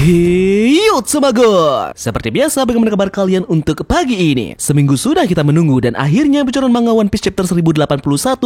Hey Semagon, seperti biasa bagaimana kabar kalian untuk pagi ini? Seminggu sudah kita menunggu dan akhirnya bocoran manga One Piece chapter 1081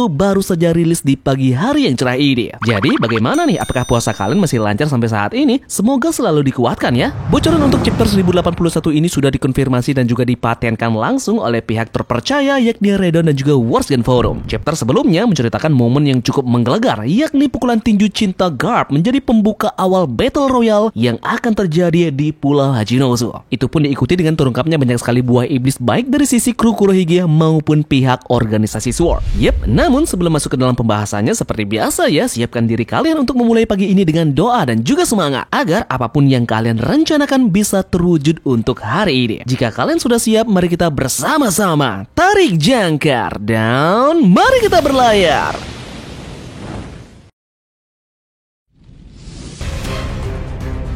baru saja rilis di pagi hari yang cerah ini. Jadi bagaimana nih, apakah puasa kalian masih lancar sampai saat ini? Semoga selalu dikuatkan ya. Bocoran untuk chapter 1081 ini sudah dikonfirmasi dan juga dipatenkan langsung oleh pihak terpercaya yakni Redon dan juga Warsgen Forum. Chapter sebelumnya menceritakan momen yang cukup menggelegar, yakni pukulan tinju cinta Garp menjadi pembuka awal Battle Royale yang akan terjadi di Pulau Hachinosu. Itu pun diikuti dengan terungkapnya banyak sekali buah iblis baik dari sisi kru Kurohige maupun pihak organisasi Sword. Namun sebelum masuk ke dalam pembahasannya, seperti biasa ya, siapkan diri kalian untuk memulai pagi ini dengan doa dan juga semangat agar apapun yang kalian rencanakan bisa terwujud untuk hari ini. Jika kalian sudah siap, mari kita bersama-sama tarik jangkar dan mari kita berlayar.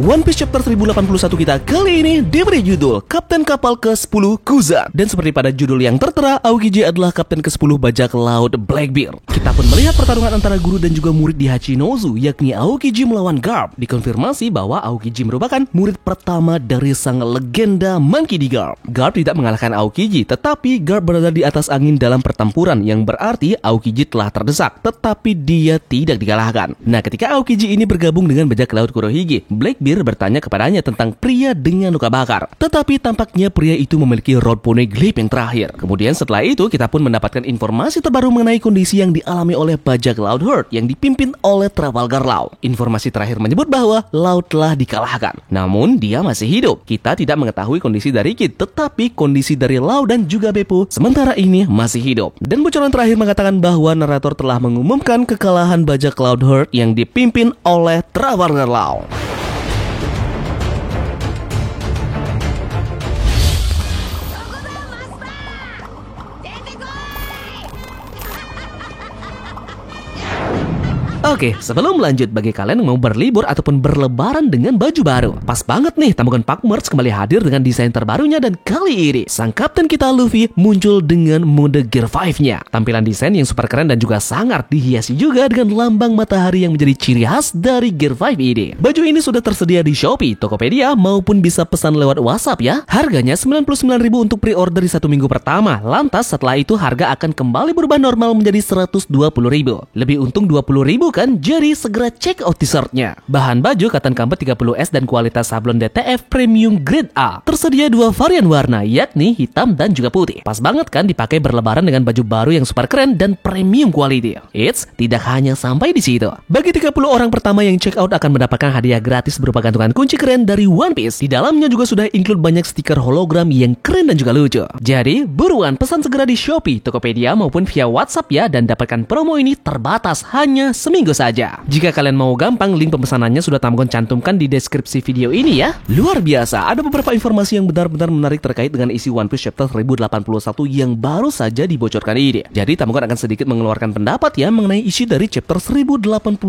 One Piece chapter 1081 kita kali ini diberi judul Kapten Kapal ke-10 Kuzan. Dan seperti pada judul yang tertera, Aokiji adalah kapten ke-10 bajak laut Blackbeard. Kita pun melihat pertarungan antara guru dan juga murid di Hachinosu, yakni Aokiji melawan Garp. Dikonfirmasi bahwa Aokiji merupakan murid pertama dari sang legenda Monkey D. Garp. Garp tidak mengalahkan Aokiji, tetapi Garp berada di atas angin dalam pertempuran, yang berarti Aokiji telah terdesak, tetapi dia tidak dikalahkan. Nah, ketika Aokiji ini bergabung dengan bajak laut Kurohige, Blackbeard bertanya kepadanya tentang pria dengan luka bakar. Tetapi tampaknya pria itu memiliki rod poneglyph yang terakhir. Kemudian setelah itu kita pun mendapatkan informasi terbaru mengenai kondisi yang dialami oleh bajak laut Hurt yang dipimpin oleh Trafalgar Law. Informasi terakhir menyebut bahwa Law telah dikalahkan. Namun dia masih hidup. Kita tidak mengetahui kondisi dari Kid, tetapi kondisi dari Law dan juga Beppo sementara ini masih hidup. Dan bocoran terakhir mengatakan bahwa narator telah mengumumkan kekalahan bajak laut Hurt yang dipimpin oleh Trafalgar Law. Oke, sebelum lanjut, bagi kalian yang mau berlibur ataupun berlebaran dengan baju baru, pas banget nih, Tamukon Park Merch kembali hadir dengan desain terbarunya. Dan kali ini sang kapten kita Luffy muncul dengan mode Gear 5-nya. Tampilan desain yang super keren dan juga sangar, dihiasi juga dengan lambang matahari yang menjadi ciri khas dari Gear 5 ini. Baju ini sudah tersedia di Shopee, Tokopedia maupun bisa pesan lewat WhatsApp ya. Harganya 99.000 untuk pre-order di 1 minggu pertama. Lantas setelah itu harga akan kembali berubah normal menjadi 120.000. Lebih untung 20.000 kan? Jadi segera check out t-shirtnya. Bahan baju Cotton Combat 30S dan kualitas sablon DTF Premium Grade A. Tersedia 2 varian warna, yakni hitam dan juga putih. Pas banget kan dipakai berlebaran dengan baju baru yang super keren dan premium quality. Eits, tidak hanya sampai di situ. Bagi 30 orang pertama yang check out akan mendapatkan hadiah gratis berupa gantungan kunci keren dari One Piece. Di dalamnya juga sudah include banyak stiker hologram yang keren dan juga lucu. Jadi buruan pesan segera di Shopee, Tokopedia maupun via WhatsApp ya, dan dapatkan promo ini terbatas hanya seminggu saja. Jika kalian mau gampang, link pemesanannya sudah Tamukon cantumkan di deskripsi video ini ya. Luar biasa, ada beberapa informasi yang benar-benar menarik terkait dengan isi One Piece chapter 1081 yang baru saja dibocorkan ini. Jadi Tamukon akan sedikit mengeluarkan pendapat ya mengenai isi dari chapter 1081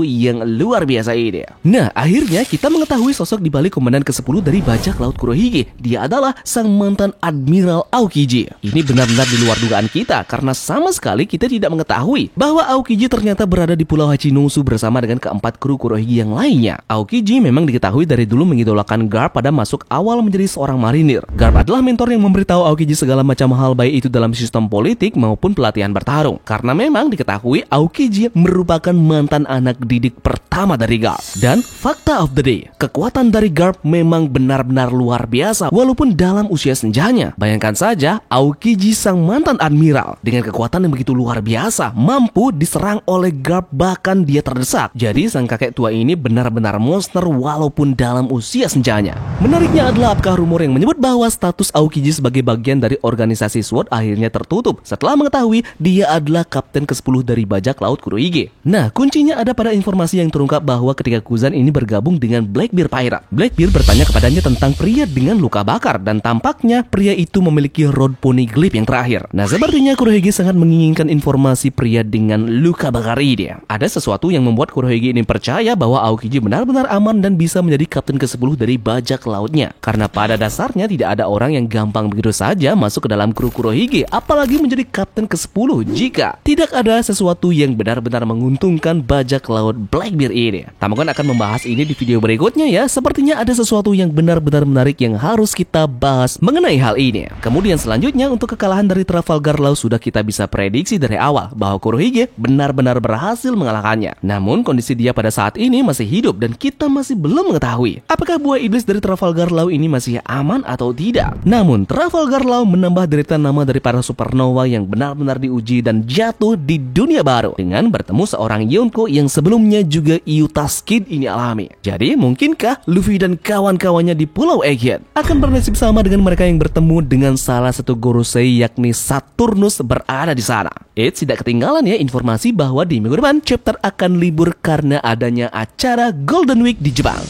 yang luar biasa ini. Nah, akhirnya kita mengetahui sosok di balik komandan ke-10 dari bajak laut Kurohige. Dia adalah sang mantan Admiral Aokiji. Ini benar-benar di luar dugaan kita karena sama sekali kita tidak mengetahui bahwa Aokiji ternyata berada di Pulau Hachinosu bersama dengan keempat kru Kurohige yang lainnya. Aokiji memang diketahui dari dulu mengidolakan Garp pada masuk awal menjadi seorang marinir. Garp adalah mentor yang memberitahu Aokiji segala macam hal baik itu dalam sistem politik maupun pelatihan bertarung. Karena memang diketahui Aokiji merupakan mantan anak didik pertama dari Garp. Dan fakta of the day, kekuatan dari Garp memang benar-benar luar biasa walaupun dalam usia senjanya. Bayangkan saja Aokiji sang mantan admiral dengan kekuatan yang begitu luar biasa mampu diserang oleh Garp bahkan dia terdesak. Jadi sang kakek tua ini benar-benar monster walaupun dalam usia senjanya. Menariknya adalah apakah rumor yang menyebut bahwa status Aokiji sebagai bagian dari organisasi SWORD akhirnya tertutup setelah mengetahui dia adalah kapten ke-10 dari bajak laut Kurohige. Nah, kuncinya ada pada informasi yang terungkap bahwa ketika Kuzan ini bergabung dengan Blackbeard Pirate, Blackbeard bertanya kepadanya tentang pria dengan luka bakar dan tampaknya pria itu memiliki rod poneglyph yang terakhir. Nah, sepertinya Kurohige sangat menginginkan informasi pria dengan luka bakar ini. ada sesuatu yang membuat Kurohige ini percaya bahwa Aokiji benar-benar aman dan bisa menjadi kapten ke-10 dari bajak lautnya. Karena pada dasarnya tidak ada orang yang gampang begitu saja masuk ke dalam kru Kurohige, apalagi menjadi kapten ke-10 jika tidak ada sesuatu yang benar-benar menguntungkan bajak laut Blackbeard ini. Tamagon akan membahas ini di video berikutnya ya. Sepertinya ada sesuatu yang benar-benar menarik yang harus kita bahas mengenai hal ini. Kemudian selanjutnya untuk kekalahan dari Trafalgar Law sudah kita bisa prediksi dari awal bahwa Kurohige benar-benar berhasil mengalahkannya. Namun kondisi dia pada saat ini masih hidup dan kita masih belum mengetahui apakah buah iblis dari Trafalgar Law ini masih aman atau tidak. Namun Trafalgar Law menambah deretan nama dari para supernova yang benar-benar diuji dan jatuh di dunia baru dengan bertemu seorang Yonko yang sebelumnya juga Yuta Skid ini alami. Jadi mungkinkah Luffy dan kawan-kawannya di Pulau Egghead akan bernasib sama dengan mereka yang bertemu dengan salah satu Gorosei yakni Saturnus berada di sana? Tidak ketinggalan ya informasi bahwa di minggu depan chapter akan libur karena adanya acara Golden Week di Jepang.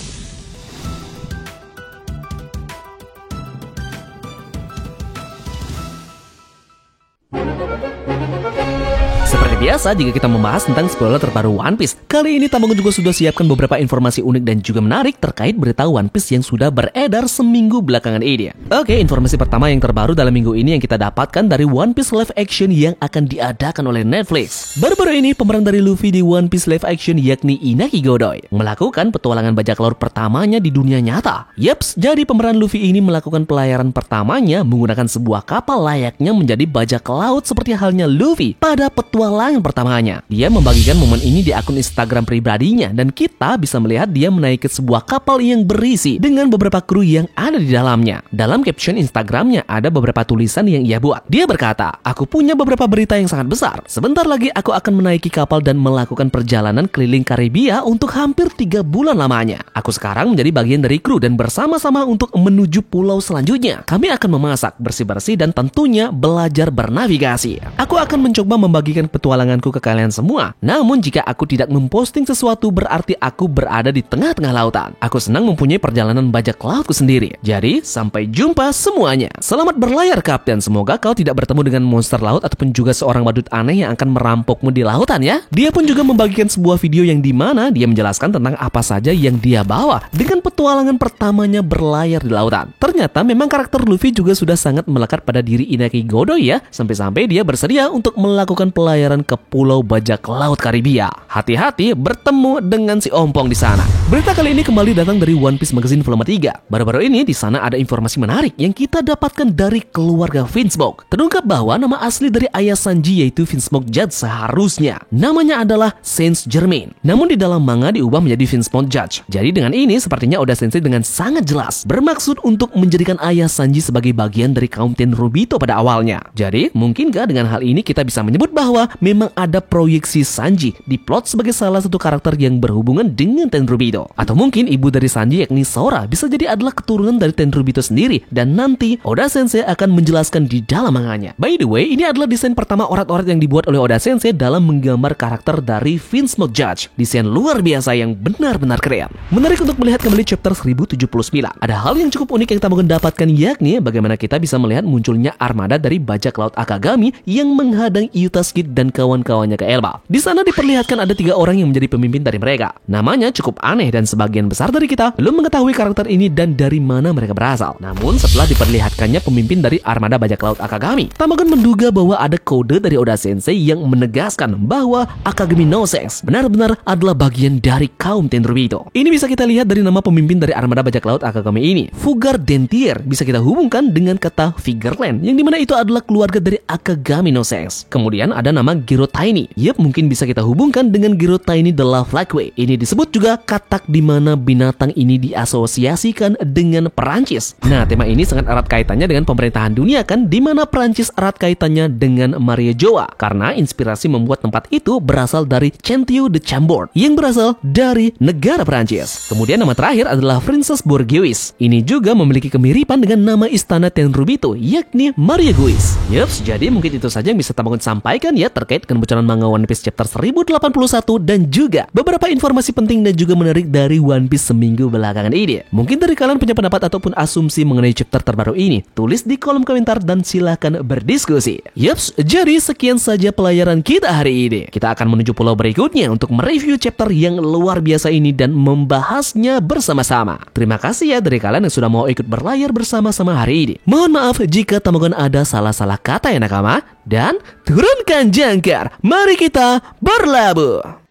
Seperti biasa, jika kita membahas tentang spoiler terbaru One Piece, kali ini Tamagon juga sudah siapkan beberapa informasi unik dan juga menarik terkait berita One Piece yang sudah beredar seminggu belakangan ini. Oke, informasi pertama yang terbaru dalam minggu ini yang kita dapatkan dari One Piece live action yang akan diadakan oleh Netflix. Baru-baru ini pemeran dari Luffy di One Piece live action yakni Inaki Godoy melakukan petualangan bajak laut pertamanya di dunia nyata. Yaps, jadi pemeran Luffy ini melakukan pelayaran pertamanya menggunakan sebuah kapal layaknya menjadi bajak laut seperti halnya Luffy pada petualangan pertamanya. Dia membagikan momen ini di akun Instagram pribadinya dan kita bisa melihat dia menaiki sebuah kapal yang berisi dengan beberapa kru yang ada di dalamnya. Dalam caption Instagramnya ada beberapa tulisan yang ia buat. Dia berkata, "Aku punya beberapa berita yang sangat besar. Sebentar lagi aku akan menaiki kapal dan melakukan perjalanan keliling Karibia untuk hampir 3 bulan lamanya. Aku sekarang menjadi bagian dari kru dan bersama-sama untuk menuju pulau selanjutnya. Kami akan memasak, bersih-bersih dan tentunya belajar bernavigasi. Aku akan mencoba membagikan petualanganku ke kalian semua. Namun jika aku tidak memposting sesuatu berarti aku berada di tengah-tengah lautan. Aku senang mempunyai perjalanan bajak lautku sendiri. Jadi sampai jumpa semuanya. Selamat berlayar Kapten. Semoga kau tidak bertemu dengan monster laut ataupun juga seorang badut aneh yang akan merampokmu di lautan ya." Dia pun juga membagikan sebuah video yang dimana dia menjelaskan tentang apa saja yang dia bawa dengan petualangan pertamanya berlayar di lautan. Ternyata memang karakter Luffy juga sudah sangat melekat pada diri Inaki Godoy ya. Sampai-sampai dia bersedia untuk melakukan pelayaran ke pulau bajak laut Karibia. Hati-hati bertemu dengan si ompong di sana. Berita kali ini kembali datang dari One Piece Magazine volume 3. Baru-baru ini di sana ada informasi menarik yang kita dapatkan dari keluarga Vinsmoke. Terungkap bahwa nama asli dari ayah Sanji yaitu Vinsmoke Judge seharusnya namanya adalah Saint Germain. Namun di dalam manga diubah menjadi Vinsmoke Judge. Jadi dengan ini sepertinya Oda Sensei dengan sangat jelas bermaksud untuk menjadikan ayah Sanji sebagai bagian dari kaum Tenryubito pada awalnya. Jadi mungkinkah dengan hal ini kita bisa menyebut bahwa memang ada proyeksi Sanji diplot sebagai salah satu karakter yang berhubungan dengan Tenryubito. Atau mungkin ibu dari Sanji yakni Sora bisa jadi adalah keturunan dari Tenryubito sendiri dan nanti Oda Sensei akan menjelaskan di dalam manganya. By the way, ini adalah desain pertama orat-orat yang dibuat oleh Oda Sensei dalam menggambar karakter dari Vinsmoke Judge. Desain luar biasa yang benar-benar keren. Menarik untuk melihat kembali chapter 1079. Ada hal yang cukup unik yang kita mendapatkan yakni bagaimana kita bisa melihat munculnya armada dari bajak laut Akagami yang menghadang Yuta Skid dan kawan-kawannya ke Elba. Di sana diperlihatkan ada 3 orang yang menjadi pemimpin dari mereka. Namanya cukup aneh dan sebagian besar dari kita belum mengetahui karakter ini dan dari mana mereka berasal. Namun setelah diperlihatkannya pemimpin dari armada bajak laut Akagami, Tamagon menduga bahwa ada kode dari Oda Sensei yang menegaskan bahwa Akagami no Sense benar-benar adalah bagian dari kaum Tenryubito. Ini bisa kita lihat dari nama pemimpin dari armada bajak laut Akagami ini. Fugar Dentier bisa kita hubungkan dengan kata Figureland yang dimana itu adalah keluarga dari Akagami no Sense. Kemudian ada nama Gero Tiny. Yep, mungkin bisa kita hubungkan dengan Gero Tiny the Love Flakway. Ini disebut juga katak di mana binatang ini diasosiasikan dengan Perancis. Nah, tema ini sangat erat kaitannya dengan pemerintahan dunia kan, di mana Perancis erat kaitannya dengan Maria Joa karena inspirasi membuat tempat itu berasal dari Centio de Chambord yang berasal dari negara Perancis. Kemudian nama terakhir adalah Princess Bourgeois. Ini juga memiliki kemiripan dengan nama istana Tenryubito yakni Maria Guis. Yups, jadi mungkin itu saja yang bisa Tamagon sampaikan ya terkait terkait dengan bocoran manga One Piece chapter 1081 dan juga beberapa informasi penting dan juga menarik dari One Piece seminggu belakangan ini. Mungkin dari kalian punya pendapat ataupun asumsi mengenai chapter terbaru ini, tulis di kolom komentar dan silahkan berdiskusi. Yups, jadi sekian saja pelajaran kita hari ini. Kita akan menuju pulau berikutnya untuk mereview chapter yang luar biasa ini dan membahasnya bersama-sama. Terima kasih ya dari kalian yang sudah mau ikut berlayar bersama-sama hari ini. Mohon maaf jika temukan ada salah-salah kata ya nakama. Dan turunkan jangkar, mari kita berlabuh.